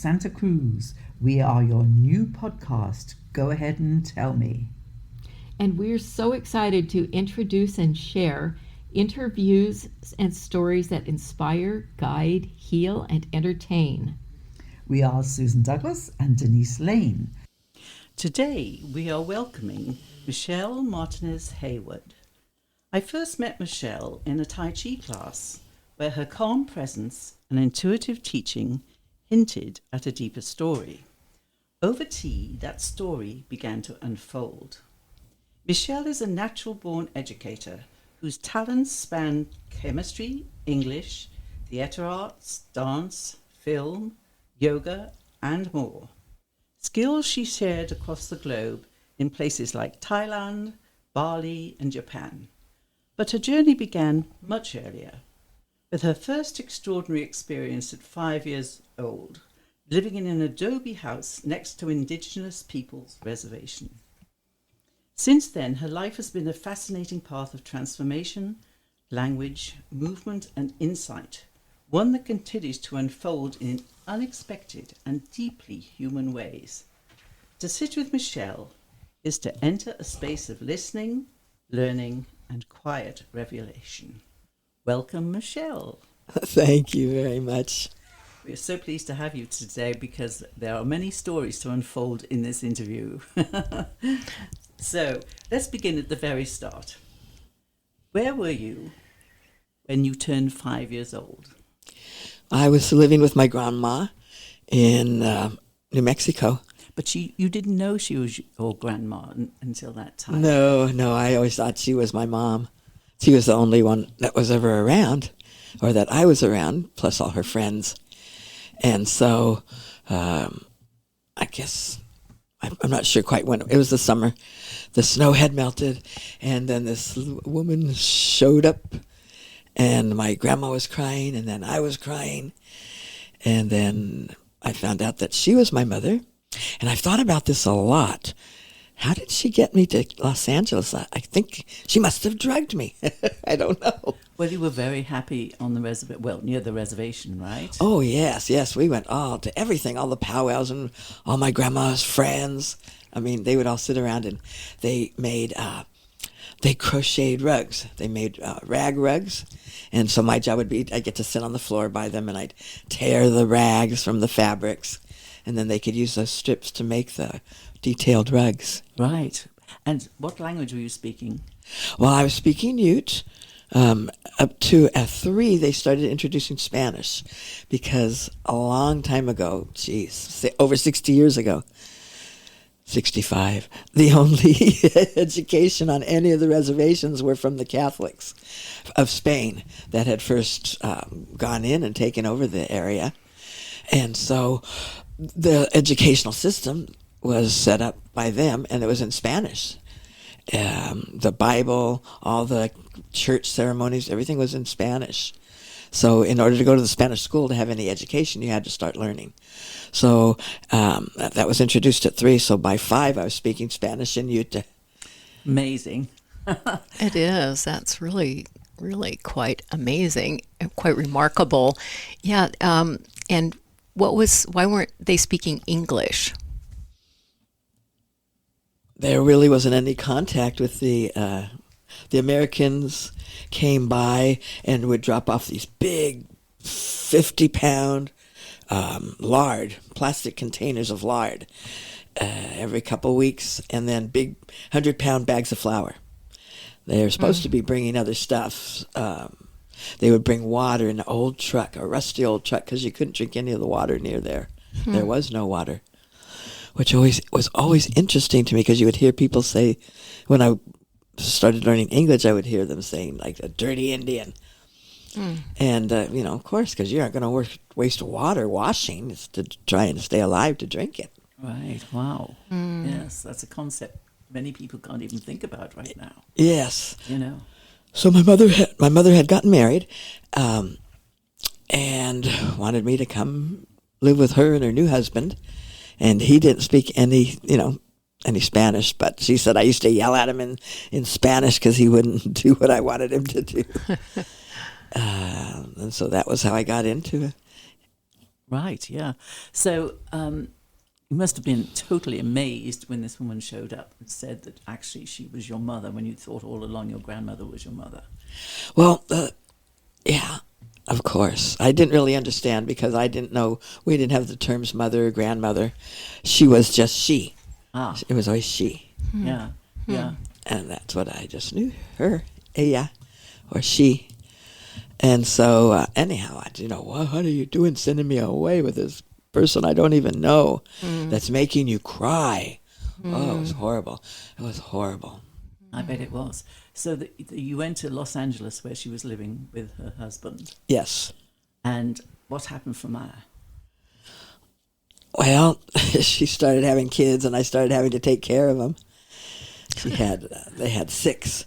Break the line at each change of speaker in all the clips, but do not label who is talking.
Santa Cruz. We are your new podcast. Go ahead and tell me.
And we're so excited to introduce and share interviews and stories that inspire, guide, heal, and entertain.
We are Susan Douglas and Denise Lane.
Today we are welcoming Michelle Martinez Hayward. I first met Michelle in a Tai Chi class where her calm presence and intuitive teaching hinted at a deeper story. Over tea, that story began to unfold. Michelle is a natural-born educator whose talents span chemistry, English, theatre arts, dance, film, yoga, and more. Skills she shared across the globe in places like Thailand, Bali, and Japan. But her journey began much earlier, with her first extraordinary experience at 5 years old, living in an adobe house next to Indigenous people's reservation. Since then, her life has been a fascinating path of transformation, language, movement, and insight, one that continues to unfold in unexpected and deeply human ways. To sit with Michelle is to enter a space of listening, learning, and quiet revelation. Welcome, Michelle.
Thank you very much.
We're so pleased to have you today because there are many stories to unfold in this interview. So let's begin at the very start. Where were you when you turned 5 years old?
I was living with my grandma in New Mexico.
But you didn't know she was your grandma until that time.
No, I always thought she was my mom. She was the only one that was ever around, or that I was around, plus all her friends. And so I guess, I'm not sure quite when, it was the summer. The snow had melted, and then this woman showed up, and my grandma was crying, and then I was crying. And then I found out that she was my mother. And I've thought about this a lot. How did she get me to Los Angeles? I think she must have drugged me. I don't know.
Well, you were very happy on the reservation, well, near the reservation, right?
Oh, yes. We went all to everything, all the powwows and all my grandma's friends. I mean, they would all sit around and they made, they crocheted rugs. They made rag rugs. And so my job would be, I'd get to sit on the floor by them and I'd tear the rags from the fabrics. And then they could use those strips to make the detailed rugs.
Right. And what language were you speaking?
Well, I was speaking Ute. Up to at 3, they started introducing Spanish because a long time ago, over 60 years ago, 65, the only education on any of the reservations were from the Catholics of Spain that had first gone in and taken over the area. And so the educational system was set up by them, and it was in Spanish. The Bible, all the church ceremonies, everything was in Spanish. So in order to go to the Spanish school to have any education, you had to start learning. So that was introduced at 3. So by 5, I was speaking Spanish in Utah.
Amazing.
It is. That's really, really quite amazing and quite remarkable. Yeah. And why weren't they speaking English?
There really wasn't any contact with the Americans. Came by and would drop off these big 50-pound lard, plastic containers of lard every couple weeks, and then big 100-pound bags of flour. They were supposed to be bringing other stuff. They would bring water in an old truck, a rusty old truck, because you couldn't drink any of the water near there. There was no water, which was always interesting to me because you would hear people say, when I started learning English, I would hear them saying, like, a dirty Indian. And, of course, because you aren't going to waste water washing. It's to try and stay alive to drink it.
Right. Wow. Yes, that's a concept many people can't even think about right now.
Yes.
So
my mother had gotten married and wanted me to come live with her and her new husband. And he didn't speak any Spanish, but she said I used to yell at him in Spanish because he wouldn't do what I wanted him to do. And so that was how I got into
Right, yeah. So you must have been totally amazed when this woman showed up and said that actually she was your mother when you thought all along your grandmother was your mother.
Well, yeah, of course. I didn't really understand because I didn't know, we didn't have the terms mother or grandmother. She was just she.
Ah,
It was always she.
yeah, yeah.
And that's what I just knew, her, yeah, or she. And so, anyhow, what are you doing sending me away with this person I don't even know that's making you cry? Oh, it was horrible. It was horrible.
I bet it was. So you went to Los Angeles where she was living with her husband.
Yes.
And what happened from there?
Well, she started having kids, and I started having to take care of them. They had 6.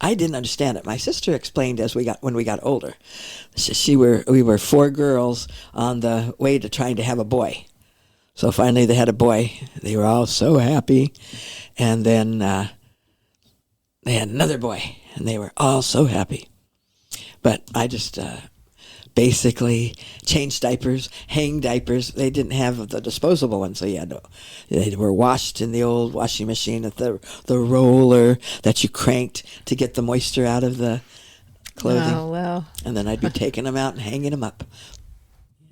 I didn't understand it. My sister explained when we got older. We were 4 girls on the way to trying to have a boy. So finally they had a boy. They were all so happy. And then they had another boy, and they were all so happy. But I just basically changed diapers, hang diapers. They didn't have the disposable ones, so they were washed in the old washing machine with the roller that you cranked to get the moisture out of the clothing.
Oh, wow.
And then I'd be taking them out and hanging them up.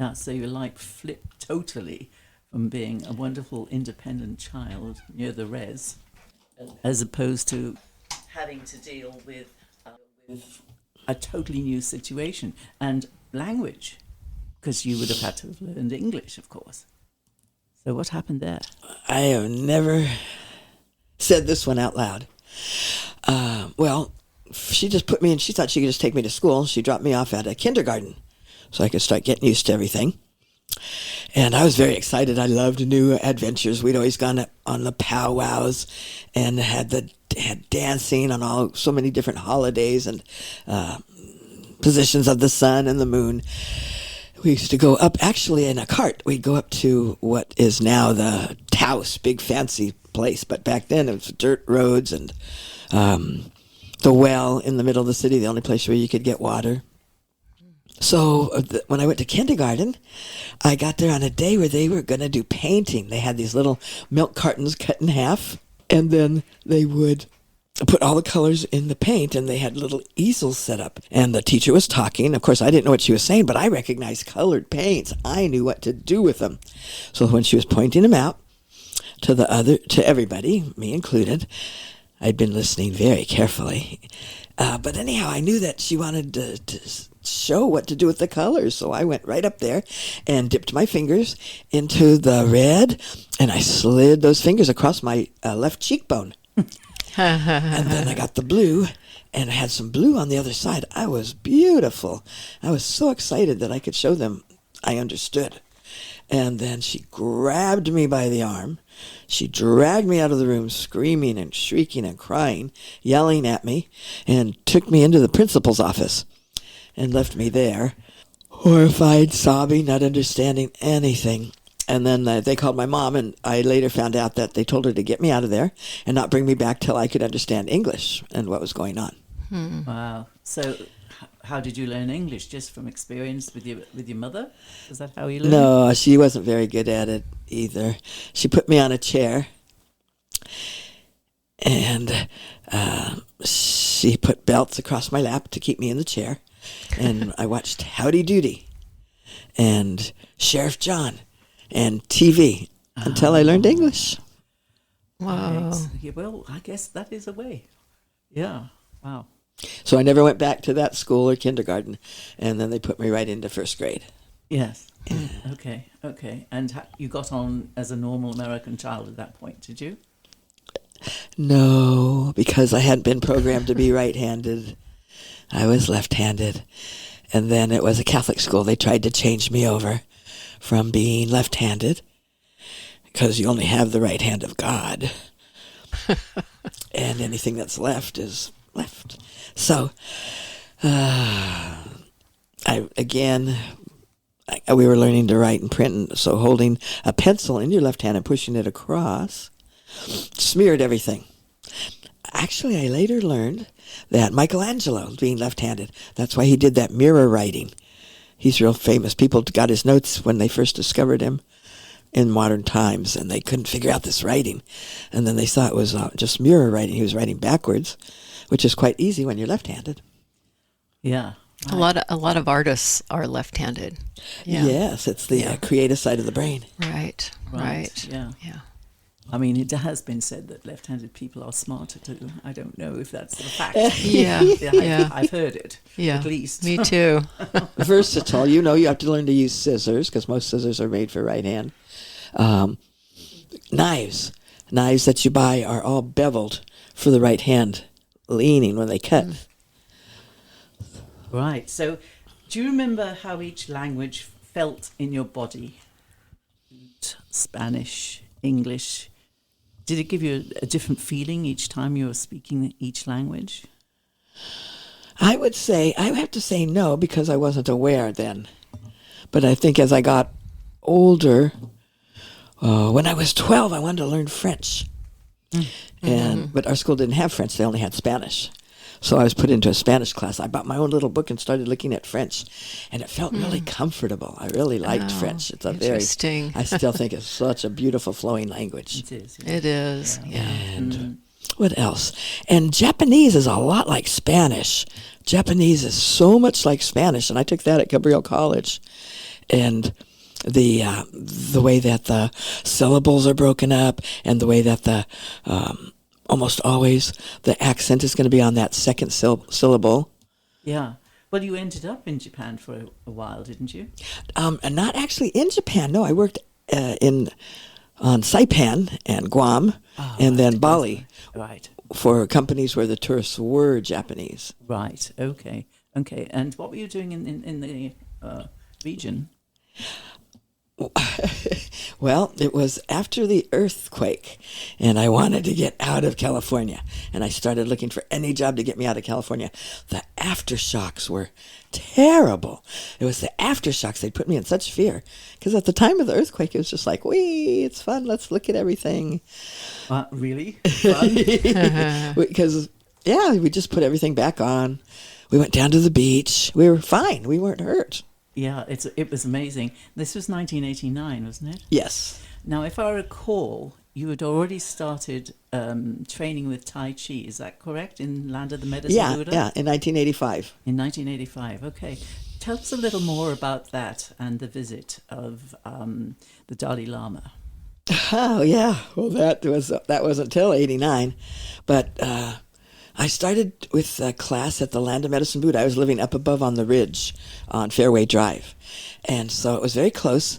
Yeah, so you flipped totally from being a wonderful independent child near the res, as opposed to having to deal with a totally new situation and language, because you would have had to have learned English, of course. So what happened there?
I have never said this one out loud. Well, she just put me in. She thought she could just take me to school. She dropped me off at a kindergarten so I could start getting used to everything. And I was very excited. I loved new adventures. We'd always gone on the powwows and had dancing on so many different holidays and positions of the sun and the moon. We used to go up, actually in a cart. We'd go up to what is now the Taos, big fancy place. But back then it was dirt roads and the well in the middle of the city, the only place where you could get water. So when I went to kindergarten, I got there on a day where they were going to do painting. They had these little milk cartons cut in half, and then they would put all the colors in the paint, and they had little easels set up. And the teacher was talking. Of course, I didn't know what she was saying, but I recognized colored paints. I knew what to do with them. So when she was pointing them out to everybody, me included, I'd been listening very carefully. But anyhow, I knew that she wanted to show what to do with the colors. So I went right up there and dipped my fingers into the red, and I slid those fingers across my left cheekbone. And then I got the blue, and I had some blue on the other side. I was beautiful. I was so excited that I could show them I understood. And then she grabbed me by the arm. She dragged me out of the room, screaming and shrieking and crying, yelling at me, and took me into the principal's office and left me there, horrified, sobbing, not understanding anything. And then they called my mom, and I later found out that they told her to get me out of there and not bring me back till I could understand English and what was going on.
Wow. So how did you learn English? Just from experience with your mother? Is that how you learned?
No, she wasn't very good at it either. She put me on a chair, and she put belts across my lap to keep me in the chair. And I watched Howdy Doody and Sheriff John and TV until I learned English.
Wow.
Right. Yeah, well, I guess that is a way. Yeah. Wow.
So I never went back to that school or kindergarten, and then they put me right into first grade.
Yes. Okay. And you got on as a normal American child at that point, did you?
No, because I hadn't been programmed to be right-handed. I was left-handed. And then it was a Catholic school. They tried to change me over from being left-handed because you only have the right hand of God. And anything that's left is left. So, we were learning to write and print, and so holding a pencil in your left hand and pushing it across smeared everything. Actually, I later learned that Michelangelo, being left-handed, that's why he did that mirror writing. He's real famous. People got his notes when they first discovered him in modern times, and they couldn't figure out this writing. And then they thought it was just mirror writing. He was writing backwards, which is quite easy when you're left-handed.
Yeah.
A lot of artists are left-handed. Yeah.
Yes, it's the creative side of the brain.
Right.
Yeah.
Yeah.
I mean, it has been said that left-handed people are smarter too. I don't know if that's the fact.
Yeah.
I've heard it.
Yeah.
At least.
Me too.
Versatile. You have to learn to use scissors because most scissors are made for right hand. Knives that you buy are all beveled for the right hand leaning when they cut.
Right. So, do you remember how each language felt in your body? Spanish, English. Did it give you a different feeling each time you were speaking each language?
I have to say no because I wasn't aware then. But I think as I got older, when I was 12, I wanted to learn French. But our school didn't have French. They only had Spanish. So I was put into a Spanish class. I bought my own little book and started looking at French. And it felt really comfortable. I really liked French. It's
interesting.
I still think it's such a beautiful flowing language.
It is.
It is. Yeah.
And what else? And Japanese is a lot like Spanish. Japanese is so much like Spanish. And I took that at Cabrillo College. And the way that the syllables are broken up and the way that the almost always the accent is going to be on that second syllable.
Yeah. Well, you ended up in Japan for a while, didn't you?
And not actually in Japan. No, I worked on Saipan and Guam and then Bali.
Right.
For companies where the tourists were Japanese.
Right. Okay. And what were you doing in the region?
Well, it was after the earthquake, and I wanted to get out of California, and I started looking for any job to get me out of California. The aftershocks were terrible. It was the aftershocks. They put me in such fear, because at the time of the earthquake, it was just like, wee, it's fun, let's look at everything.
Really? Fun?
Because, we just put everything back on. We went down to the beach. We were fine. We weren't hurt.
Yeah, it was amazing. This was 1989, wasn't it?
Yes.
Now, if I recall, you had already started training with Tai Chi. Is that correct? In Land of the Medicine Buddha?
Yeah, in 1985.
In 1985, okay. Tell us a little more about that and the visit of the Dalai Lama.
Oh, yeah. Well, that wasn't till 89. But I started with a class at the Land of Medicine Buddha. I was living up above on the ridge on Fairway Drive. And so it was very close.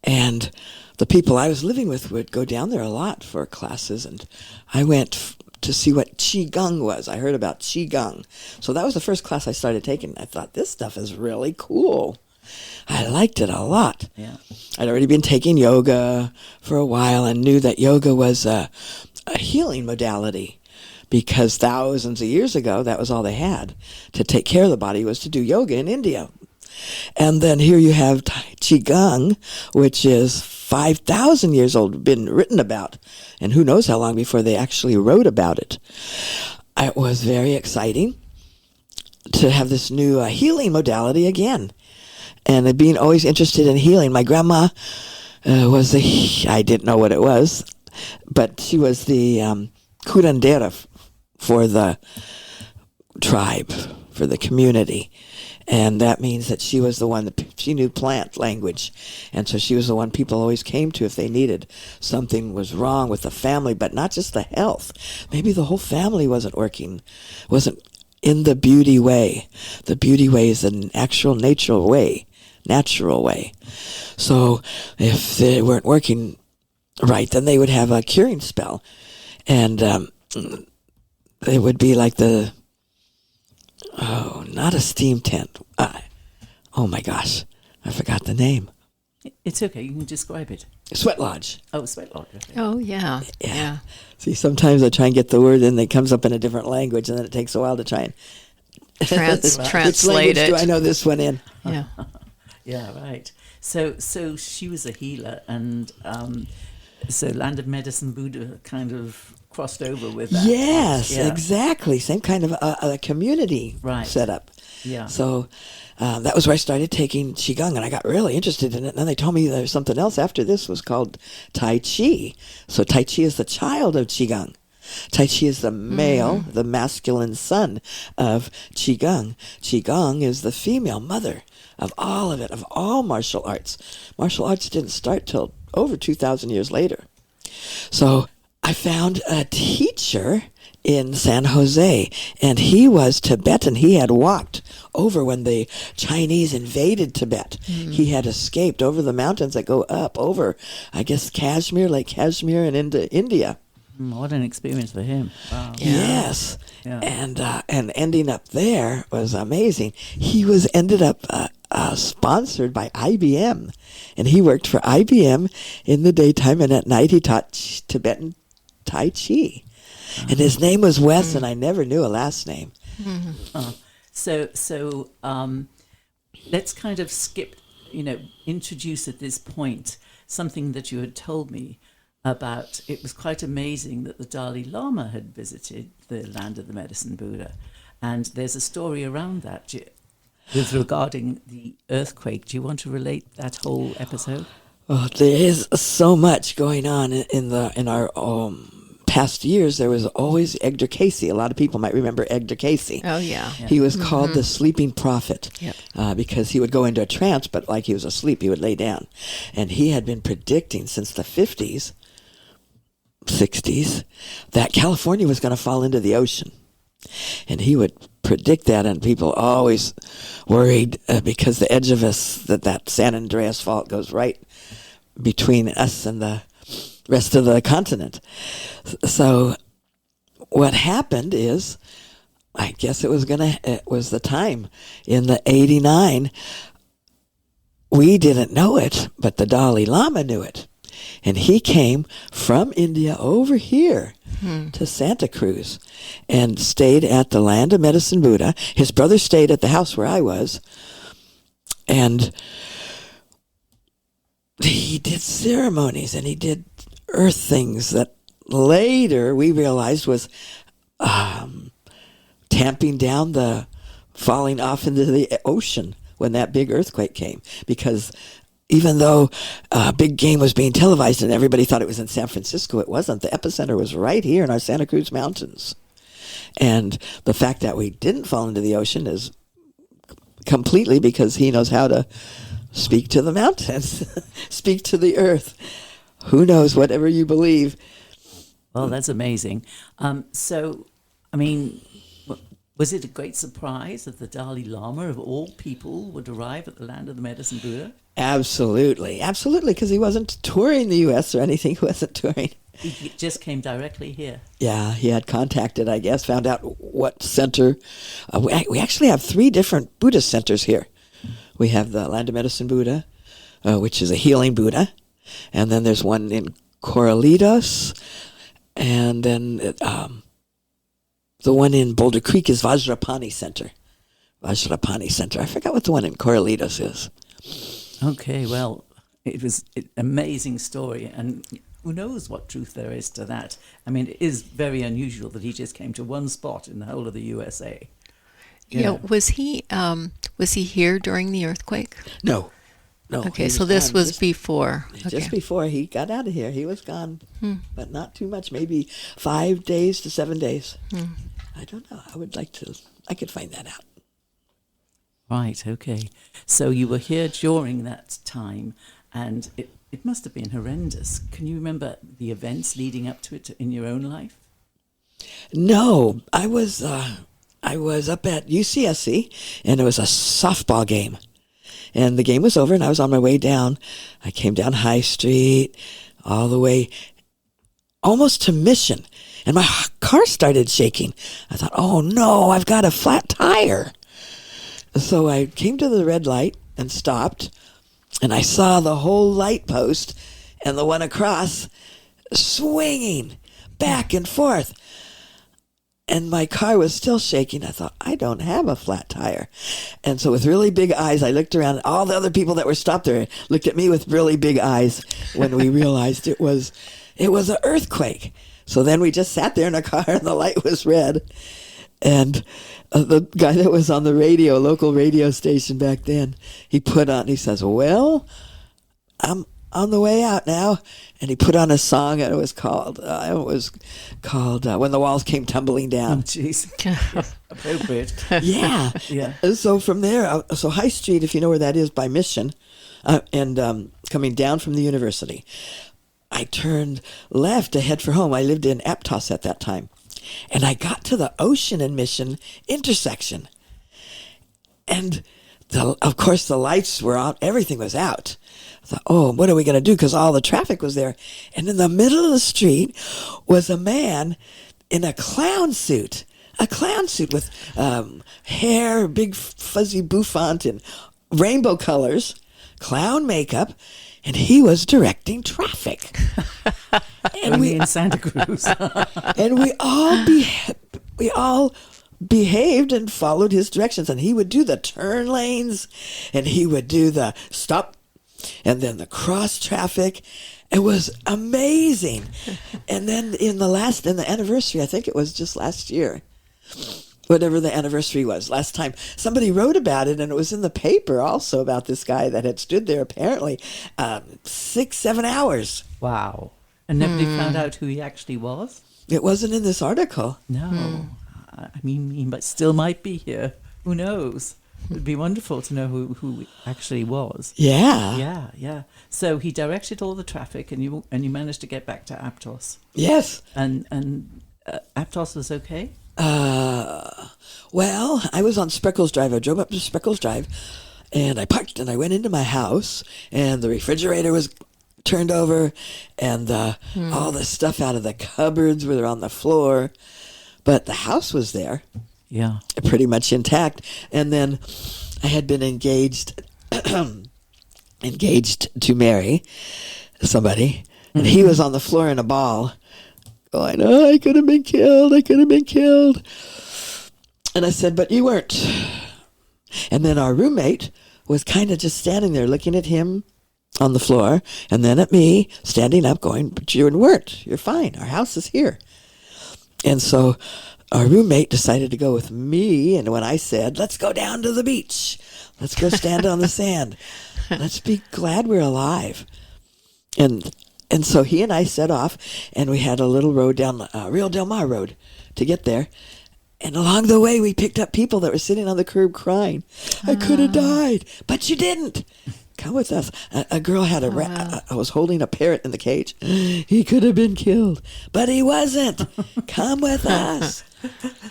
And the people I was living with would go down there a lot for classes. And I went to see what Qigong was. I heard about Qigong. So that was the first class I started taking. I thought, this stuff is really cool. I liked it a lot.
Yeah.
I'd already been taking yoga for a while and knew that yoga was a healing modality. Because thousands of years ago, that was all they had to take care of the body was to do yoga in India. And then here you have Qigong, which is 5,000 years old, been written about. And who knows how long before they actually wrote about it. It was very exciting to have this new healing modality again. And being always interested in healing. My grandma was I didn't know what it was, but she was the curandera for the tribe, for the community. And that means that she was the one that she knew plant language. And so she was the one people always came to if they needed something was wrong with the family, but not just the health. Maybe the whole family wasn't working, wasn't in the beauty way. The beauty way is an actual natural way. So if they weren't working right, then they would have a curing spell. And it would be like not a steam tent. Oh my gosh, I forgot the name.
It's okay, you can describe it.
Sweat lodge.
Oh, sweat lodge. Okay.
Oh, yeah.
Yeah. See, sometimes I try and get the word and it comes up in a different language, and then it takes a while to try and
Translate
which language
it.
do I know this one in?
Yeah.
Yeah, right. So she was a healer, and So Land of Medicine Buddha kind of crossed over with that.
Yes,
Yeah.
exactly. Same kind of a community
Right.
setup.
Yeah.
So that was where I started taking Qigong, and I got really interested in it. And then they told me there's something else after this was called Tai Chi. So Tai Chi is the child of Qigong. Tai Chi is the male, the masculine son of Qigong. Qigong is the female mother of all of it, of all martial arts. Martial arts didn't start till over 2,000 years later. So I found a teacher in San Jose, and he was Tibetan. He had walked over when the Chinese invaded Tibet. He had escaped over the mountains that go up over, I guess, Kashmir, Lake Kashmir, and into India.
What an experience for him. Wow.
Yeah.
Yes,
Yeah.
and ending up there was amazing. He was ended up sponsored by IBM, and he worked for IBM in the daytime, and at night he taught Tibetan Tai Chi. And his name was Wes, and I never knew a last name.
So let's kind of skip, introduce at this point something that you had told me about. It was quite amazing that the Dalai Lama had visited the land of the Medicine Buddha. And there's a story around that with regarding the earthquake. Do you want to relate that whole episode?
Oh, there is so much going on in our past years. There was always Edgar Casey. A lot of people might remember Edgar Casey.
Oh, yeah.
He was called the sleeping prophet
Yep.
because he would go into a trance, but like he was asleep, he would lay down. And he had been predicting since the 50s, 60s, that California was going to fall into the ocean. And he would predict that, and people always worried because the edge of us, that San Andreas Fault goes right between us and the rest of the continent. So what happened is, I guess it was the time in the 89. We didn't know it, but the Dalai Lama knew it. And he came from India over here to Santa Cruz and stayed at the Land of Medicine Buddha. His brother stayed at the house where I was. And he did ceremonies and he did earth things that later we realized was tamping down the falling off into the ocean when that big earthquake came. Because even though Big Game was being televised and everybody thought it was in San Francisco, it wasn't. The epicenter was right here in our Santa Cruz Mountains. And the fact that we didn't fall into the ocean is completely because he knows how to speak to the mountains, speak to the earth. Who knows, whatever you believe.
Well, that's amazing. Was it a great surprise that the Dalai Lama, of all people, would arrive at the land of the Medicine Buddha?
Absolutely, because he wasn't touring the U.S. or anything. He wasn't touring.
He just came directly here.
Yeah, he had contacted, I guess, found out what center. We actually have 3 different Buddhist centers here. We have the Land of Medicine Buddha, which is a healing Buddha. And then there's one in Corralitos. And then the one in Boulder Creek is Vajrapani Center. I forgot what the one in Corralitos is.
Okay, well, it was an amazing story, and who knows what truth there is to that. I mean, it is very unusual that he just came to one spot in the whole of the USA.
Yeah. Was he here during the earthquake?
No.
Okay, so this was before.
Just before he got out of here. He was gone, but not too much, maybe 5 days to 7 days. I don't know. I could find that out.
Right, okay. So you were here during that time, and it must have been horrendous. Can you remember the events leading up to it in your own life?
No, I was up at UCSC, and it was a softball game. And the game was over, and I was on my way down. I came down High Street all the way almost to Mission, and my car started shaking. I thought, oh, no, I've got a flat tire. So I came to the red light and stopped, and I saw the whole light post and the one across swinging back and forth. And my car was still shaking. I thought, I don't have a flat tire. And so with really big eyes, I looked around. All the other people that were stopped there looked at me with really big eyes when we realized it was an earthquake. So then we just sat there in a car and the light was red. And the guy that was on the radio, local radio station back then, he says, well, I'm on the way out now. And he put on a song, and it was called When the Walls Came Tumbling
Oh,
Down.
jeez. Appropriate.
Yeah.
Yeah.
So from there, so High Street, if you know where that is, by Mission, and coming down from the university, I turned left to head for home. I lived in Aptos at that time. And I got to the Ocean and Mission intersection. And of course, the lights were out. Everything was out. I thought, oh, what are we going to do? Because all the traffic was there. And in the middle of the street was a man in a clown suit with hair, big fuzzy bouffant and rainbow colors, clown makeup, and he was directing traffic.
And we in Santa Cruz.
And we all behaved and followed his directions. And he would do the turn lanes, and he would do the stop, and then the cross traffic. It was amazing. And then in the anniversary, I think it was just last year, whatever the anniversary was, last time, somebody wrote about it, and it was in the paper also about this guy that had stood there apparently 6-7 hours.
Wow. And nobody found out who he actually was?
It wasn't in this article.
No. I mean, he still might be here. Who knows? It'd be wonderful to know who he actually was.
Yeah.
Yeah. So he directed all the traffic, and you managed to get back to Aptos.
Yes.
And Aptos was okay?
Well, I was on Spreckles Drive. I drove up to Spreckles Drive, and I parked, and I went into my house, and the refrigerator was turned over, and all the stuff out of the cupboards were on the floor, but the house was there.
Yeah.
Pretty much intact. And then I had been engaged to marry somebody, and he was on the floor in a ball going, oh, I could have been killed. And I said, but you weren't. And then our roommate was kind of just standing there looking at him on the floor, and then at me standing up going, but you weren't. You're fine. Our house is here. And so our roommate decided to go with me, and when I said, let's go down to the beach, let's go stand on the sand, let's be glad we're alive. And so he and I set off, and we had a little road down Rio Del Mar Road to get there. And along the way, we picked up people that were sitting on the curb crying, I could have died, but you didn't. Come with us. A girl had I was holding a parrot in the cage. He could have been killed, but he wasn't. Come with us.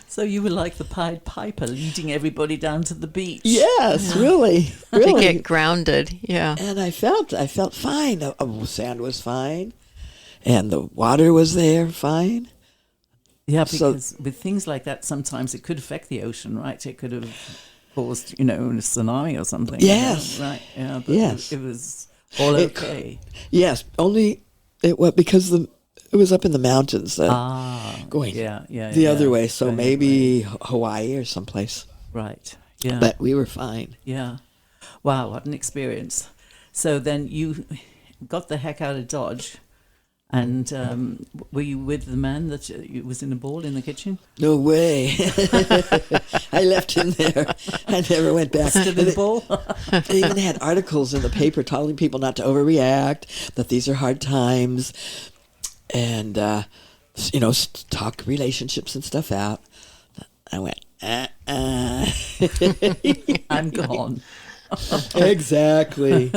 So you were like the Pied Piper, leading everybody down to the beach.
Yes, really.
To get grounded, yeah.
And I felt fine. The sand was fine, and the water was there fine.
Yeah, because with things like that, sometimes it could affect the ocean, right? It could have caused, a tsunami or something.
Yes.
Right. Yeah. But
yes.
It was all okay.
Yes. Only it was because it was up in the mountains. Going the other way. So
going
maybe Hawaii or someplace.
Right. Yeah.
But we were fine.
Yeah. Wow. What an experience. So then you got the heck out of Dodge. And were you with the man that was in the ball in the kitchen?
No way. I left him there. I never went back.
Still in the ball?
They even had articles in the paper telling people not to overreact, that these are hard times, and, talk relationships and stuff out. I went,
I'm gone.
Exactly.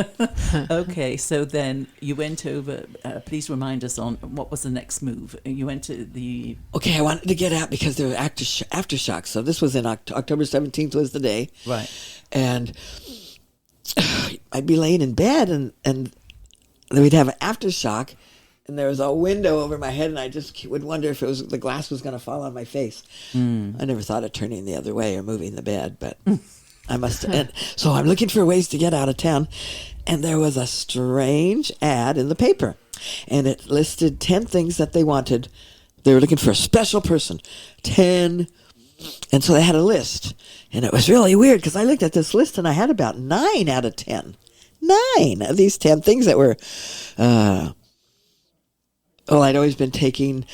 Okay, so then you went over, please remind us on what was the next move. You went to the...
Okay, I wanted to get out because there were aftershocks. So this was in October 17th was the day.
Right.
And I'd be laying in bed and then we'd have an aftershock, and there was a window over my head, and I just would wonder if the glass was going to fall on my face. I never thought of turning the other way or moving the bed, but... I must have. So I'm looking for ways to get out of town, and there was a strange ad in the paper, and it listed 10 things that they wanted They were looking for a special person, 10. And so they had a list. And it was really weird because I looked at this list and I had about 9 out of 10. 9 of these 10 things that were, I'd always been taking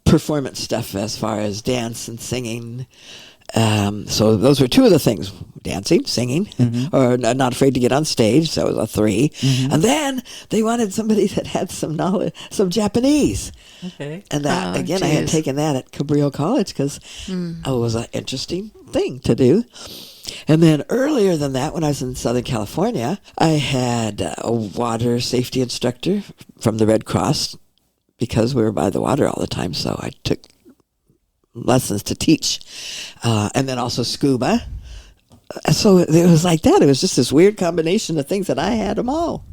performance stuff as far as dance and singing. So those were 2 of the things: dancing, singing, or not afraid to get on stage. So it was a 3. And then they wanted somebody that had some knowledge, some Japanese.
Okay.
And that, again, I had taken that at Cabrillo College because it was an interesting thing to do. And then earlier than that, when I was in Southern California, I had a water safety instructor from the Red Cross because we were by the water all the time. So I took lessons to teach. And then also scuba. So it was like that. It was just this weird combination of things that I had them all.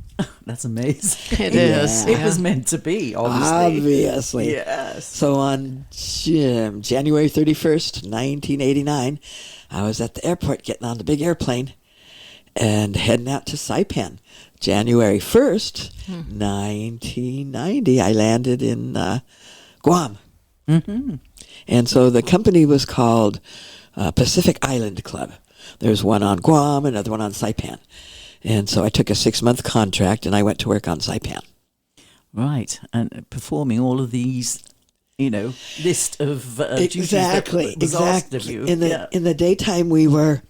That's amazing.
It is.
It was meant to be, obviously.
Obviously.
Yes.
So on January 31st, 1989, I was at the airport getting on the big airplane and heading out to Saipan. January 1st, 1990, I landed in Guam. And so the company was called Pacific Island Club. There's one on Guam, another one on Saipan. And so I took a 6-month contract and I went to work on Saipan.
Right. And performing all of these, list of duties that was asked of you.
In the daytime, we were,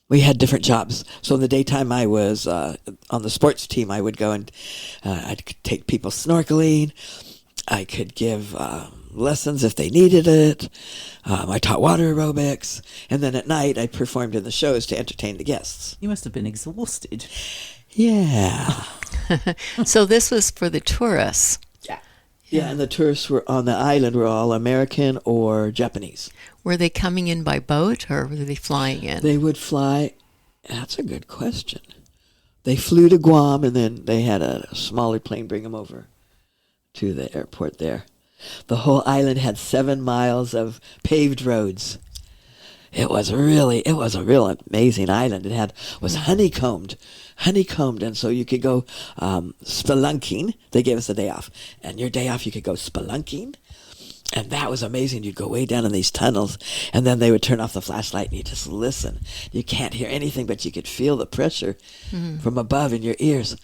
we had different jobs. So in the daytime, I was on the sports team. I would go and I'd take people snorkeling. I could give lessons if they needed it. I taught water aerobics. And then at night, I performed in the shows to entertain the guests.
You must have been exhausted.
Yeah.
So this was for the tourists.
Yeah, and the tourists were on the island were all American or Japanese.
Were they coming in by boat or were they flying in?
They would fly. That's a good question. They flew to Guam, and then they had a smaller plane bring them over to the airport there. The whole island had 7 miles of paved roads. It was a real amazing island. It was honeycombed, and so you could go spelunking. They gave us a day off, and your day off you could go spelunking, and that was amazing. You'd go way down in these tunnels, and then they would turn off the flashlight, and you just listen. You can't hear anything, but you could feel the pressure from above in your ears.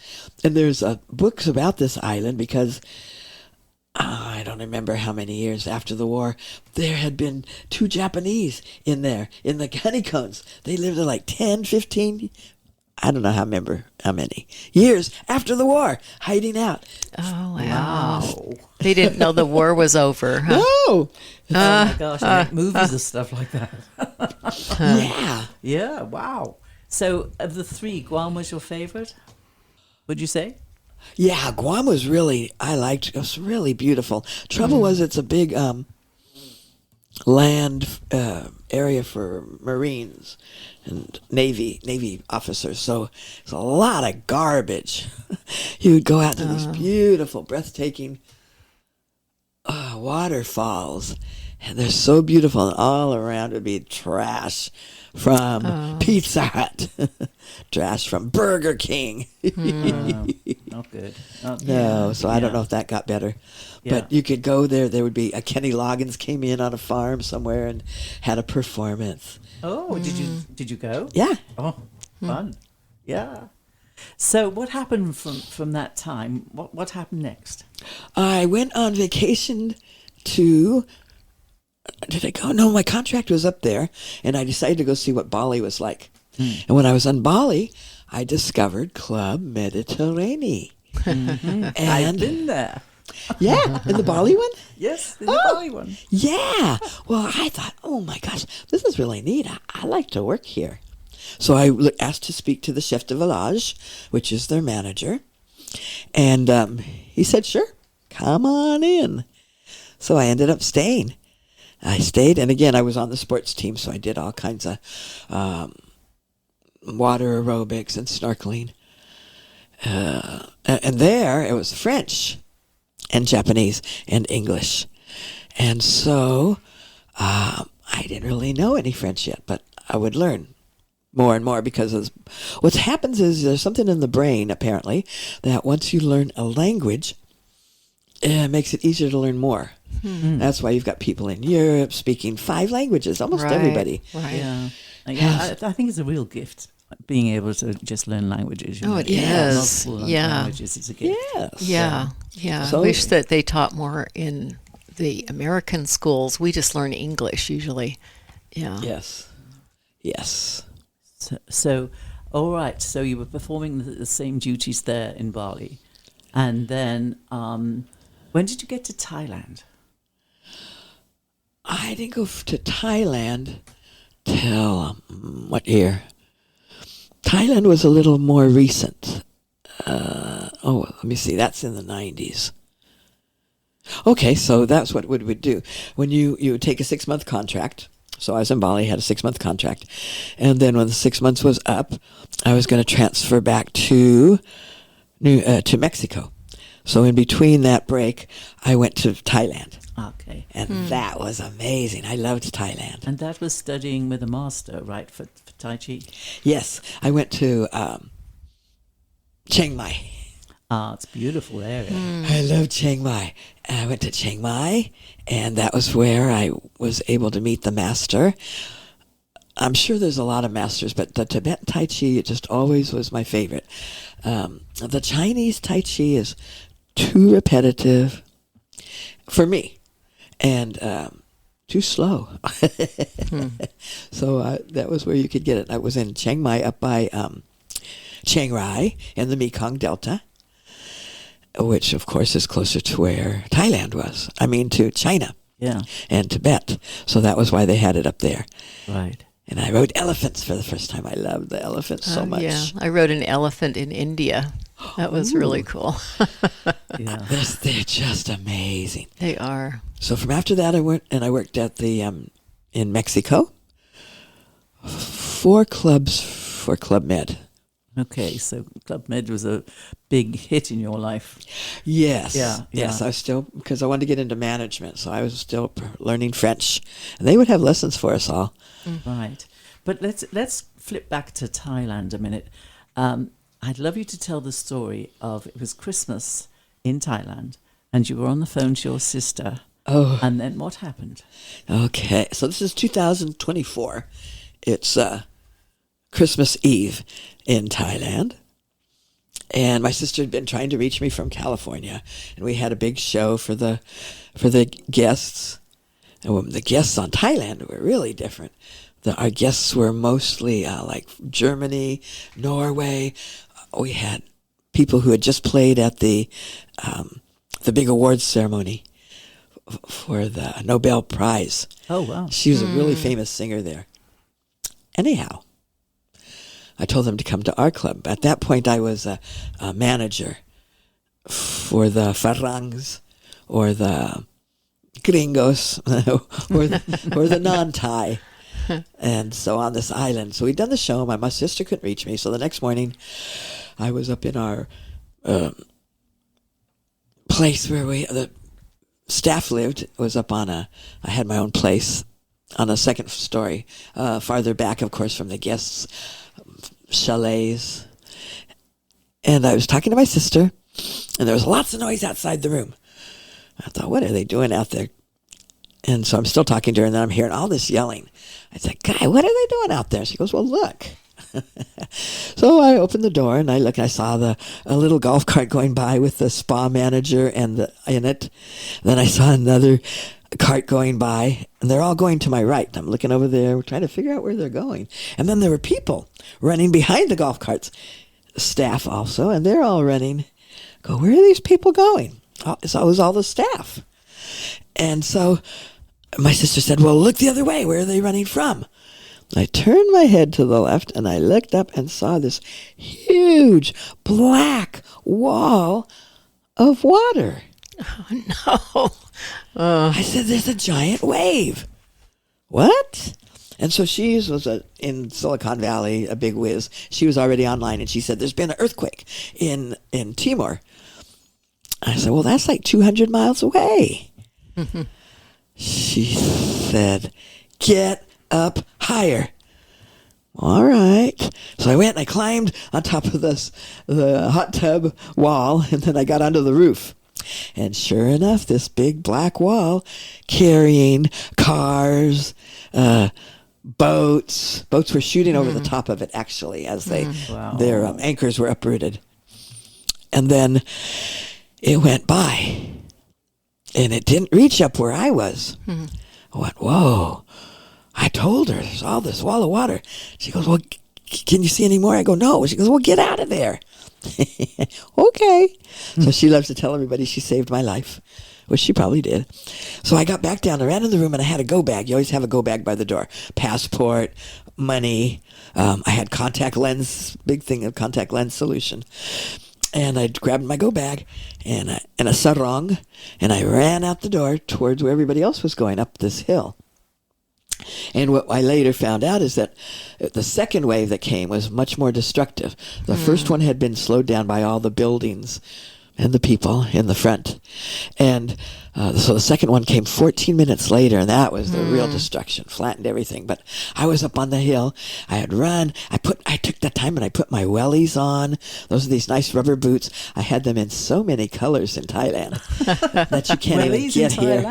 And there's books about this island because I don't remember how many years after the war, there had been 2 Japanese in there, in the honeycombs. They lived there like 10, 15, I don't know how many years after the war, hiding out.
Oh, wow.
Wow.
They didn't know the war was over. Huh?
No!
Oh my gosh, I make movies and stuff like that.
Yeah.
Yeah, wow. So of the 3, Guam was your favorite, would you say?
Yeah, Guam was it was really beautiful. Trouble was it's a big land area for Marines and Navy officers, so it's a lot of garbage. You would go out to these beautiful, breathtaking waterfalls, and they're so beautiful, and all around would be trash from Pizza Hut, trash from Burger King.
Not good.
No, so I don't know if that got better. But you could go there. There would be Kenny Loggins came in on a farm somewhere and had a performance.
Oh, did you go?
Yeah.
Oh, fun. Yeah. So what happened from that time? What happened next?
I went on vacation to... Did I go? No, my contract was up there, and I decided to go see what Bali was like. And when I was on Bali, I discovered Club Mediterranean. And
I've been there.
Yeah, in the Bali one?
Yes, in the Bali one.
Yeah. Well, I thought, oh my gosh, this is really neat. I like to work here. So I asked to speak to the chef de village, which is their manager. And he said, sure, come on in. So I ended up staying. I stayed, and again, I was on the sports team, so I did all kinds of water aerobics and snorkeling. And there, it was French and Japanese and English. And so I didn't really know any French yet, but I would learn more and more because what happens is there's something in the brain, apparently, that once you learn a language, makes it easier to learn more. That's why you've got people in Europe speaking 5 languages, almost everybody.
Right.
Yeah. I think it's a real gift, being able to just learn languages. You know.
It is.
Multiple
Yeah.
languages is a gift.
Yes.
Yeah. Yeah.
So-
I wish that they taught more in the American schools. We just learn English usually. Yeah.
Yes. Yes.
So, all right. So you were performing the same duties there in Bali, and then when did you get to Thailand?
I didn't go to Thailand till what year? Thailand was a little more recent. Let me see. That's in the 90s. Okay, so that's what we would do. When you would take a 6-month contract. So I was in Bali, had a 6-month contract. And then when the 6 months was up, I was going to transfer back to Mexico. So in between that break, I went to Thailand.
Okay.
And that was amazing. I loved Thailand.
And that was studying with a master, right, for Tai Chi?
Yes, I went to Chiang Mai.
It's a beautiful area.
I love Chiang Mai. I went to Chiang Mai, and that was where I was able to meet the master. I'm sure there's a lot of masters, but the Tibetan Tai Chi, it just always was my favorite. The Chinese Tai Chi is too repetitive for me, and too slow. So that was where you could get it. I was in Chiang Mai, up by Chiang Rai in the Mekong Delta, which of course is closer to where Thailand was. I mean, to China.
Yeah.
And Tibet. So that was why they had it up there.
Right.
And I rode elephants for the first time. I loved the elephants so much.
Yeah, I rode an elephant in India. That was really cool.
Yeah.
They're just amazing.
They are.
So from after that, I went and I worked at the in Mexico. 4 clubs for Club Med.
Okay, so Club Med was a big hit in your life.
Yes.
Yeah,
Yes,
yeah.
I was still, because I wanted to get into management, so I was still learning French. And they would have lessons for us all.
Right. But let's flip back to Thailand a minute. I'd love you to tell the story of, it was Christmas in Thailand, and you were on the phone to your sister.
Oh.
And then what happened?
Okay, so this is 2024. It's Christmas Eve in Thailand. And my sister had been trying to reach me from California, and we had a big show for the guests. And the guests on Thailand were really different. Our guests were mostly like Germany, Norway. We had people who had just played at the big awards ceremony for the Nobel Prize.
Oh, wow.
She was a really famous singer there. Anyhow, I told them to come to our club. At that point, I was a manager for the Farangs, or the Gringos, or the non-Thai. And so on this island. So we'd done the show. My sister couldn't reach me. So the next morning, I was up in our place where the staff lived. It was up on I had my own place on a second story, farther back, of course, from the guests' chalets. And I was talking to my sister, and there was lots of noise outside the room. I thought, what are they doing out there? And so I'm still talking to her, and then I'm hearing all this yelling. I said, Guy, what are they doing out there? She goes, well, look. So I opened the door, and I look, and I saw a little golf cart going by with the spa manager in it. Then I saw another cart going by, and they're all going to my right. I'm looking over there, trying to figure out where they're going. And then there were people running behind the golf carts, staff also, and they're all running. Go, where are these people going? So it was all the staff. And so my sister said, well, look the other way. Where are they running from? I turned my head to the left, and I looked up and saw this huge black wall of water.
Oh, no.
I said, there's a giant wave. What? And so she was in Silicon Valley, a big whiz. She was already online, and she said, there's been an earthquake in Timor. I said, well, that's like 200 miles away. She said, get up higher. All right. So I went and I climbed on top of the hot tub wall, and then I got onto the roof. And sure enough, this big black wall carrying cars, boats were shooting over the top of it, actually, as their anchors were uprooted. And then it went by, and it didn't reach up where I was. I went, whoa. I told her, there's all this wall of water. She goes, well, can you see any more? I go, no. She goes, well, get out of there. Okay. So she loves to tell everybody she saved my life, which she probably did. So I got back down, I ran in the room, and I had a go bag. You always have a go bag by the door. Passport, money. I had contact lens, big thing of contact lens solution. And I grabbed my go bag and a sarong, and I ran out the door towards where everybody else was going, up this hill. And what I later found out is that the second wave that came was much more destructive. The first one had been slowed down by all the buildings and the people in the front. And so the second one came 14 minutes later, and that was the real destruction, flattened everything. But I was up on the hill. I had run. I took that time and I put my wellies on. Those are these nice rubber boots. I had them in so many colors in Thailand that you can't even get here.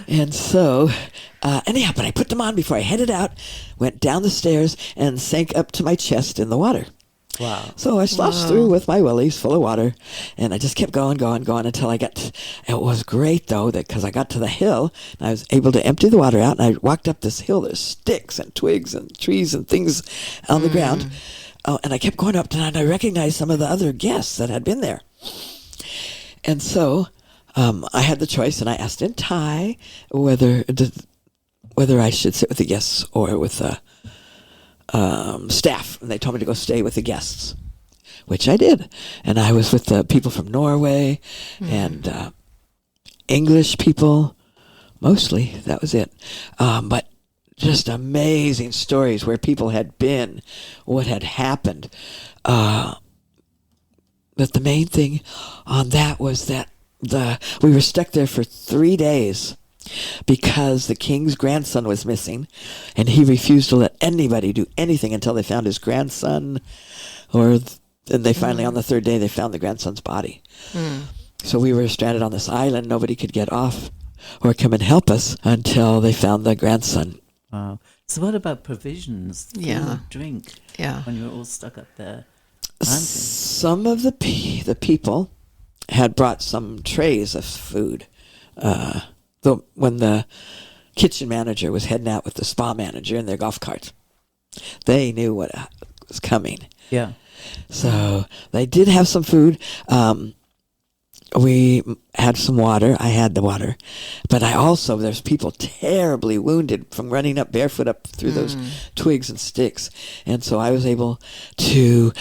And so, anyhow, but I put them on before I headed out, went down the stairs, and sank up to my chest in the water.
Wow.
So I sloshed through with my wellies full of water, and I just kept going until I got to, it was great, though, that because I got to the hill, and I was able to empty the water out, and I walked up this hill. There's sticks and twigs and trees and things on the ground. And I kept going up, and I recognized some of the other guests that had been there. And so I had the choice, and I asked in Thai whether I should sit with the guests or with the staff, and they told me to go stay with the guests, which I did. And I was with the people from Norway and English people, mostly. That was it. But just amazing stories where people had been, what had happened. But the main thing on that was that we were stuck there for 3 days because the king's grandson was missing, and he refused to let anybody do anything until they found his grandson, and they finally, on the third day, they found the grandson's body. So we were stranded on this island. Nobody could get off or come and help us until they found the grandson.
Wow. So what about provisions, food, drink, when you were all stuck up there?
Some of the people had brought some trays of food. When the kitchen manager was heading out with the spa manager in their golf cart, they knew what was coming.
Yeah.
So they did have some food. We had some water. I had the water. But there's people terribly wounded from running up barefoot up through those twigs and sticks. And so I was able to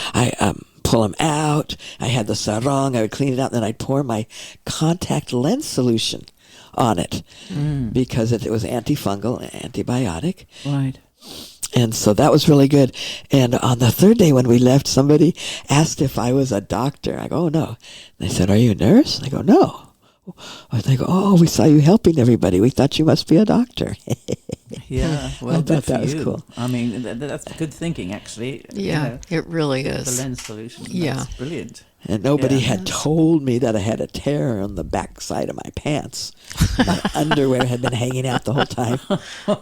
pull them out. I had the sarong. I would clean it out, and then I'd pour my contact lens solution on it because it was antifungal and antibiotic.
Right.
And so that was really good. And on the third day when we left, somebody asked if I was a doctor. I go, oh, no. And they said, are you a nurse? I go, no. They go, oh, we saw you helping everybody. We thought you must be a doctor.
Yeah, well,
I thought that was
you.
Cool.
I mean, that's good thinking, actually.
Yeah, it really is.
The lens solution.
Yeah.
That's brilliant.
And nobody had told me that I had a tear on the back side of my pants. My underwear had been hanging out the whole time.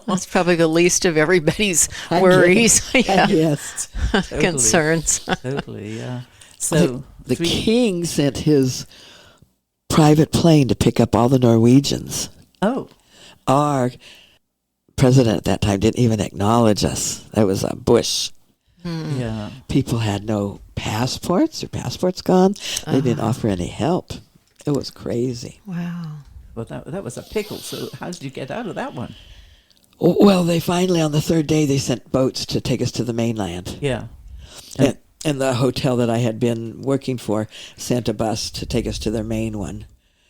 That's probably the least of everybody's worries.
Yes.
Totally.
Concerns.
Totally, yeah. So
the king sent his private plane to pick up all the Norwegians.
Oh.
Our president at that time didn't even acknowledge us. That was Bush.
Yeah.
People had no passports. Their passports gone. They didn't offer any help. It was crazy.
Wow.
Well, that was a pickle. So how did you get out of that one?
Well, they finally, on the third day, they sent boats to take us to the mainland.
Yeah.
And the hotel that I had been working for sent a bus to take us to their main one.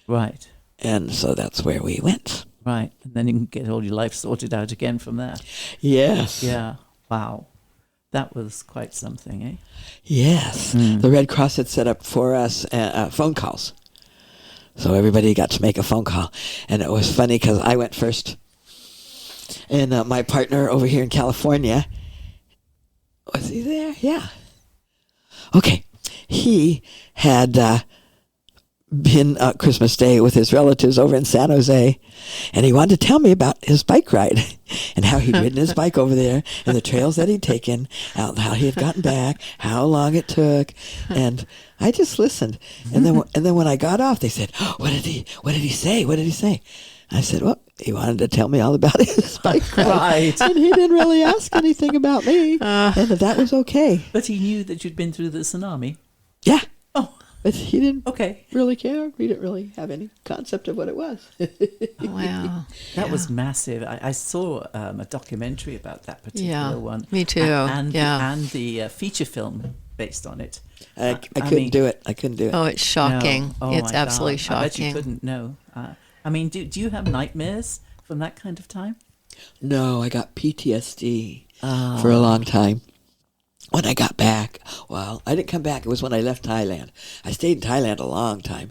Right.
And so that's where we went.
Right. And then you can get all your life sorted out again from there.
Yes.
Yeah. Wow. That was quite something, eh?
Yes. The Red Cross had set up for us phone calls. So everybody got to make a phone call. And it was funny because I went first. And my partner over here in California, was he there? Yeah. Okay. He had been Christmas Day with his relatives over in San Jose, and he wanted to tell me about his bike ride and how he'd ridden his bike over there and the trails that he'd taken, how he had gotten back, how long it took, and I just listened. And then when I got off, they said, oh, "What did he say? What did he say?" I said, "Well, he wanted to tell me all about his bike ride,
Right.
and he didn't really ask anything about me, and that was okay."
But he knew that you'd been through the tsunami.
Yeah.
Oh,
But he didn't
okay.
really care. He didn't really have any concept of what it was.
Wow.
That was massive. I saw a documentary about that particular one.
Me too.
And
Yeah.
the feature film based on it.
I couldn't do it. I couldn't do it.
Oh, it's shocking.
No. Oh,
It's
my
absolutely
God. I bet you
shocking.
couldn't know. I mean, do you have nightmares from that kind of time?
No, I got PTSD for a long time. When I got back, well, I didn't come back. It was when I left Thailand. I stayed in Thailand a long time.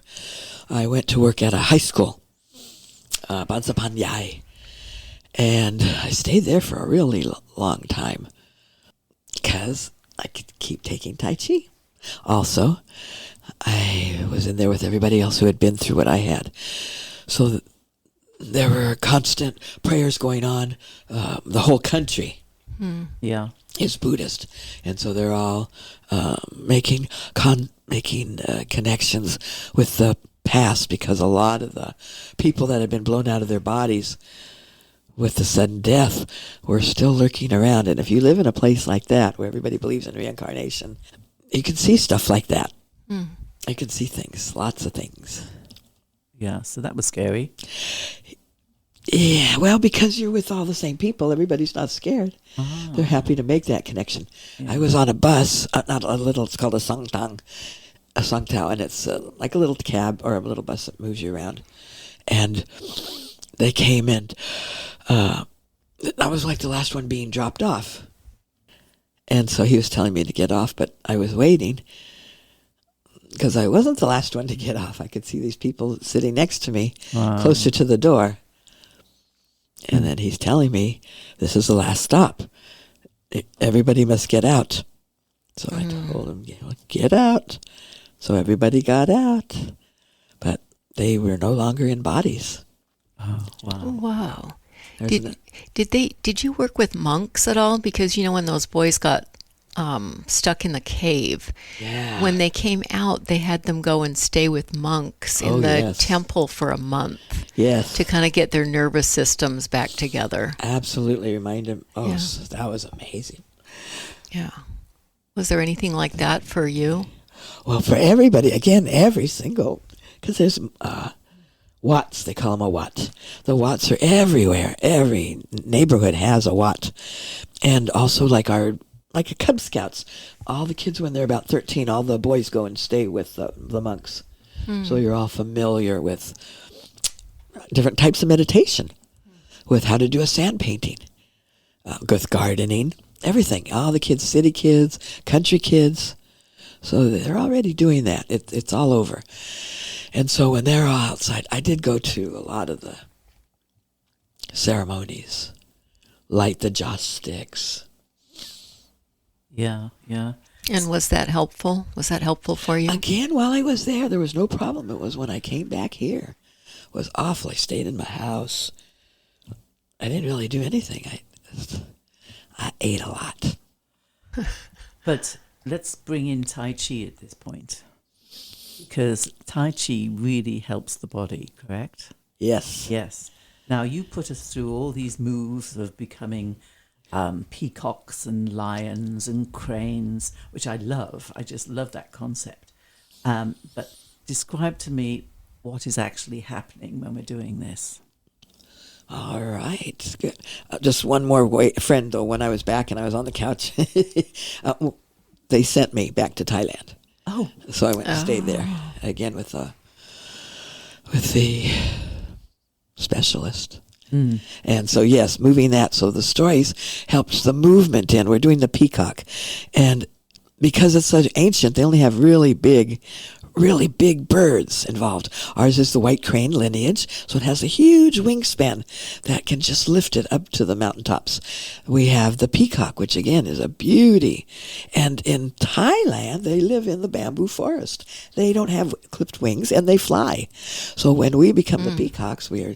I went to work at a high school, Bansapanyai, and I stayed there for a really long time because I could keep taking Tai Chi. Also, I was in there with everybody else who had been through what I had. So there were constant prayers going on, the whole country.
Yeah.
Is Buddhist, and so they're all making connections with the past, because a lot of the people that had been blown out of their bodies with the sudden death were still lurking around. And if you live in a place like that where everybody believes in reincarnation, you can see stuff like that. You can see things, lots of things.
Yeah, so that was scary.
Yeah, well, because you're with all the same people, everybody's not scared. They're happy to make that connection.
Yeah.
I was on a bus, not a little, it's called a sangtao, and it's like a little cab or a little bus that moves you around. And they came and I was like the last one being dropped off. And so he was telling me to get off, but I was waiting because I wasn't the last one to get off. I could see these people sitting next to me, closer to the door. And then he's telling me, this is the last stop. Everybody must get out. So I told him, get out. So everybody got out. But they were no longer in bodies.
Oh, wow.
Wow.
There's
Did you work with monks at all? Because when those boys got stuck in the cave, when they came out, they had them go and stay with monks in the temple for a month.
Yes.
To kind of get their nervous systems back together.
Absolutely. Remind him. Oh, that was amazing.
Yeah. Was there anything like that for you?
Well, for everybody, again, every single, because there's Watts, they call them a Watt. The Watts are everywhere. Every neighborhood has a Watt. And also like a Cub Scouts, all the kids when they're about 13, all the boys go and stay with the monks. So you're all familiar with different types of meditation, with how to do a sand painting, with gardening, everything. All the kids, city kids, country kids. So they're already doing that. It's all over. And so when they're all outside, I did go to a lot of the ceremonies, light the joss sticks.
Yeah, yeah.
And was that helpful? Was that helpful for you?
Again, while I was there was no problem. It was when I came back here. It was awful. I stayed in my house. I didn't really do anything. I ate a lot.
But let's bring in Tai Chi at this point, because Tai Chi really helps the body, correct?
Yes.
Yes. Now, you put us through all these moves of becoming peacocks and lions and cranes, which I love. I just love that concept. But describe to me what is actually happening when we're doing this.
All right. Good. Just one more friend, though. When I was back and I was on the couch, they sent me back to Thailand.
Oh.
So I went and stayed there again with the specialist. And so, yes, moving that. So the stories helps the movement in. We're doing the peacock. And because it's so ancient, they only have really big really big birds involved. Ours is the white crane lineage, so it has a huge wingspan that can just lift it up to the mountaintops. We have the peacock, which again is a beauty. And in Thailand, they live in the bamboo forest. They don't have clipped wings, and they fly. So when we become the peacocks, we are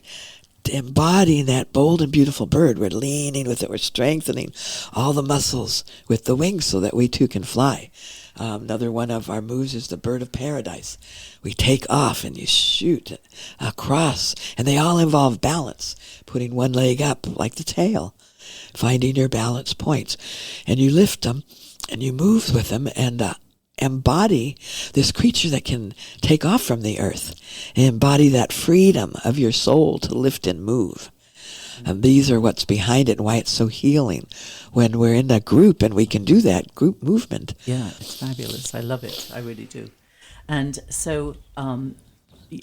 embodying that bold and beautiful bird. We're leaning with it. We're strengthening all the muscles with the wings so that we too can fly. Another one of our moves is the bird of paradise. We take off and you shoot across, and they all involve balance, putting one leg up like the tail, finding your balance points, and you lift them and you move with them and embody this creature that can take off from the earth, embody that freedom of your soul to lift and move. And these are what's behind it and why it's so healing when we're in a group and we can do that group movement.
Yeah, it's fabulous. I love it. I really do. And so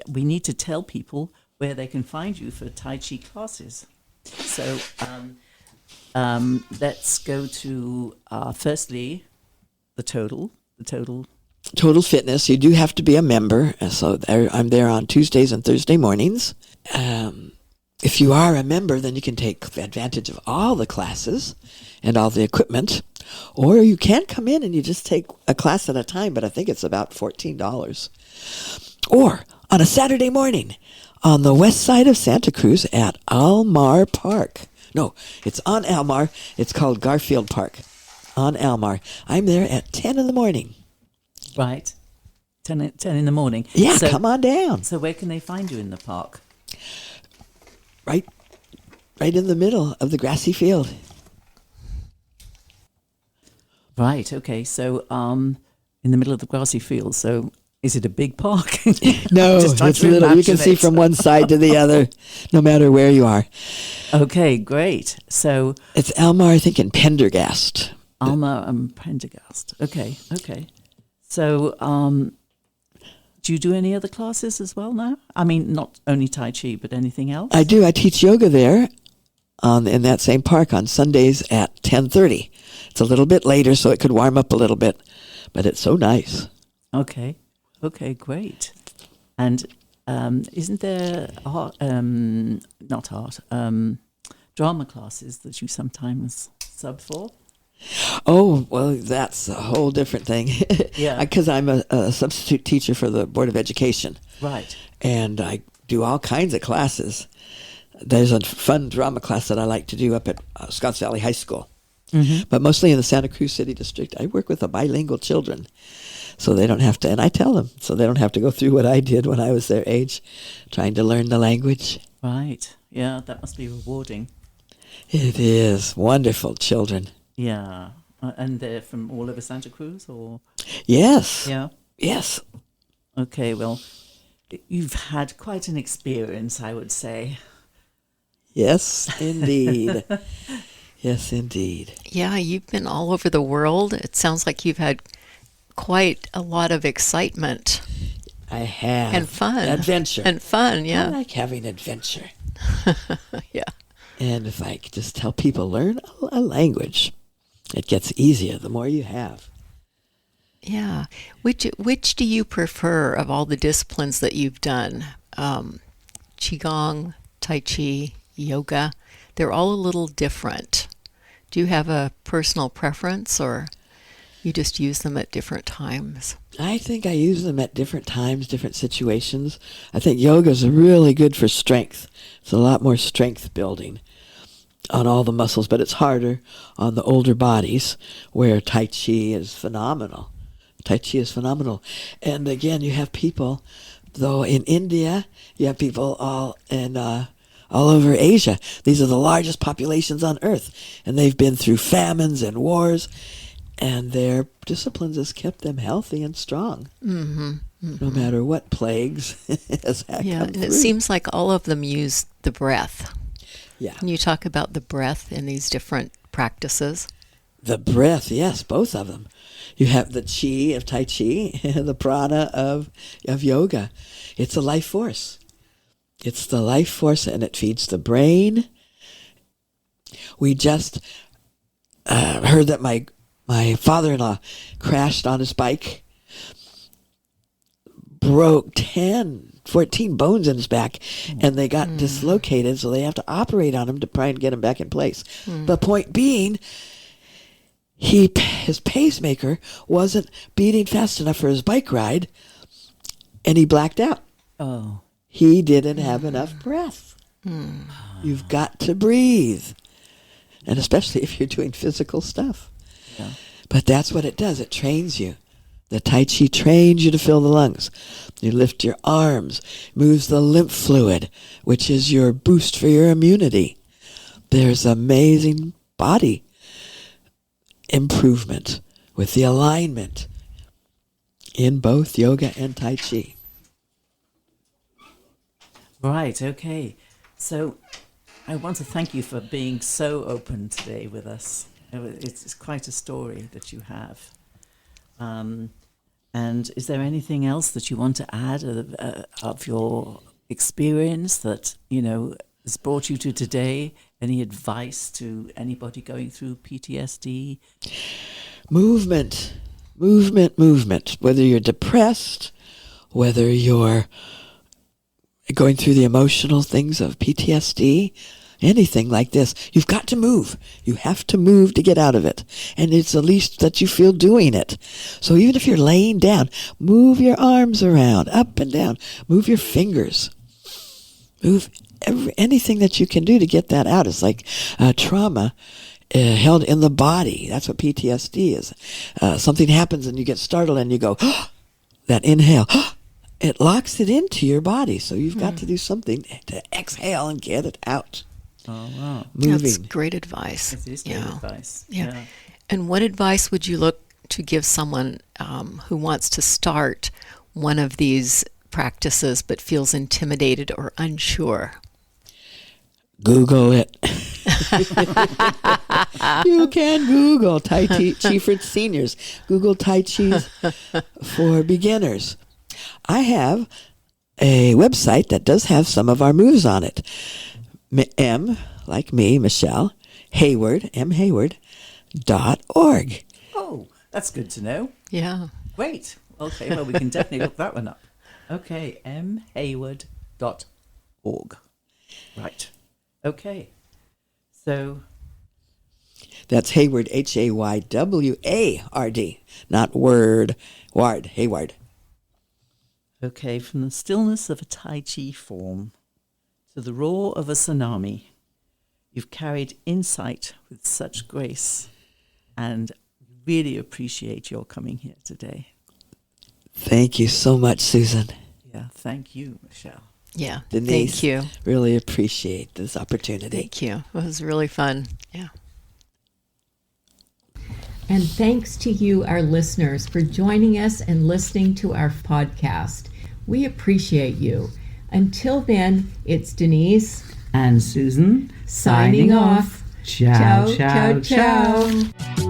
we need to tell people where they can find you for Tai Chi classes. So let's go to, firstly, the total.
Total Fitness. You do have to be a member. So I'm there on Tuesdays and Thursday mornings. If you are a member, then you can take advantage of all the classes and all the equipment. Or you can come in and you just take a class at a time, but I think it's about $14. Or on a Saturday morning on the west side of Santa Cruz at Almar Park. No, it's on Almar. It's called Garfield Park on Almar. I'm there at 10 in the morning.
Right. 10 in the morning.
Yeah, so, come on down.
So where can they find you in the park?
Right in the middle of the grassy field.
Right, okay. So in the middle of the grassy field. So is it a big park?
No, it's little. You can see from one side to the other, no matter where you are.
Okay, great. So
it's Almar, I think, in Pendergast.
Almar and Pendergast. Okay. So do you do any other classes as well now? I mean, not only Tai Chi, but anything else?
I do. I teach yoga there in that same park on Sundays at 10:30. It's a little bit later, so it could warm up a little bit, but it's so nice.
Okay, great. And isn't there drama classes that you sometimes sub for?
Oh, well, that's a whole different thing.
Yeah.
Because I'm a substitute teacher for the Board of Education.
Right.
And I do all kinds of classes. There's a fun drama class that I like to do up at Scotts Valley High School. Mm-hmm. But mostly in the Santa Cruz City District. I work with the bilingual children. So they don't have to, and I tell them, so they don't have to go through what I did when I was their age, trying to learn the language.
Right. Yeah, that must be rewarding.
It is. Wonderful children.
Yeah. And they're from all over Santa Cruz, or?
Yes.
Yeah.
Yes.
Okay, well, you've had quite an experience, I would say.
Yes, indeed. Yes, indeed.
Yeah, you've been all over the world. It sounds like you've had quite a lot of excitement.
I have.
And fun.
Adventure.
And fun, yeah.
I like having adventure.
Yeah.
And if I could just tell people, learn a language, it gets easier the more you have.
Yeah. Which do you prefer of all the disciplines that you've done? Qigong, Tai Chi, yoga. They're all a little different. Do you have a personal preference, or you just use them at different times?
I think I use them at different times, different situations. I think yoga is really good for strength. It's a lot more strength building on all the muscles, but it's harder on the older bodies, where Tai Chi is phenomenal. Tai Chi is phenomenal. And again, you have people, though in India, you have people all over Asia. These are the largest populations on earth, and they've been through famines and wars, and their disciplines has kept them healthy and strong. Mm-hmm. Mm-hmm. No matter what plagues has come through.
And it seems like all of them use the breath.
Yeah.
Can you talk about the breath in these different practices?
The breath, yes, both of them. You have the chi of Tai Chi and the prana of yoga. It's a life force. It's the life force, and it feeds the brain. We just heard that my father-in-law crashed on his bike, broke 10, 14 bones in his back, and they got dislocated, so they have to operate on him to try and get him back in place. But point being, his pacemaker wasn't beating fast enough for his bike ride, and he blacked out.
Oh.
He didn't have enough breath. You've got to breathe, and especially if you're doing physical stuff.
Yeah.
But that's what it does. It trains you. The Tai Chi trains you to fill the lungs. You lift your arms, moves the lymph fluid, which is your boost for your immunity. There's amazing body improvement with the alignment in both yoga and Tai Chi.
Right, okay. So I want to thank you for being so open today with us. It's quite a story that you have. And is there anything else that you want to add of your experience that, has brought you to today? Any advice to anybody going through PTSD?
Movement. Whether you're depressed, whether you're going through the emotional things of PTSD, anything like this, you've got to move. You have to move to get out of it. And it's the least that you feel doing it. So even if you're laying down, move your arms around, up and down. Move your fingers. Move anything that you can do to get that out. It's like trauma held in the body. That's what PTSD is. Something happens and you get startled and you go, that inhale, it locks it into your body. So you've got to do something to exhale and get it out.
Oh, wow.
Moving.
That's great advice.
It is good advice.
Yeah. And what advice would you look to give someone who wants to start one of these practices but feels intimidated or unsure?
Google it. You can Google Tai Chi for seniors. Google Tai Chi for beginners. I have a website that does have some of our moves on it. M, like me, Michelle, Hayward, mhayward.org.
Oh, that's good to know.
Yeah.
Great. Okay, well, we can definitely look that one up. Okay, mhayward.org. Right. Okay. So
that's Hayward, Hayward, not word, Hayward.
Okay, from the stillness of a Tai Chi form to the roar of a tsunami, you've carried insight with such grace, and really appreciate your coming here today.
Thank you so much, Susan.
Yeah, thank you, Michelle.
Yeah.
Denise,
Thank you.
Really appreciate this opportunity.
Thank you. It was really fun. Yeah.
And thanks to you, our listeners, for joining us and listening to our podcast. We appreciate you. Until then, it's Denise
And Susan
signing off.
Ciao, ciao,
ciao.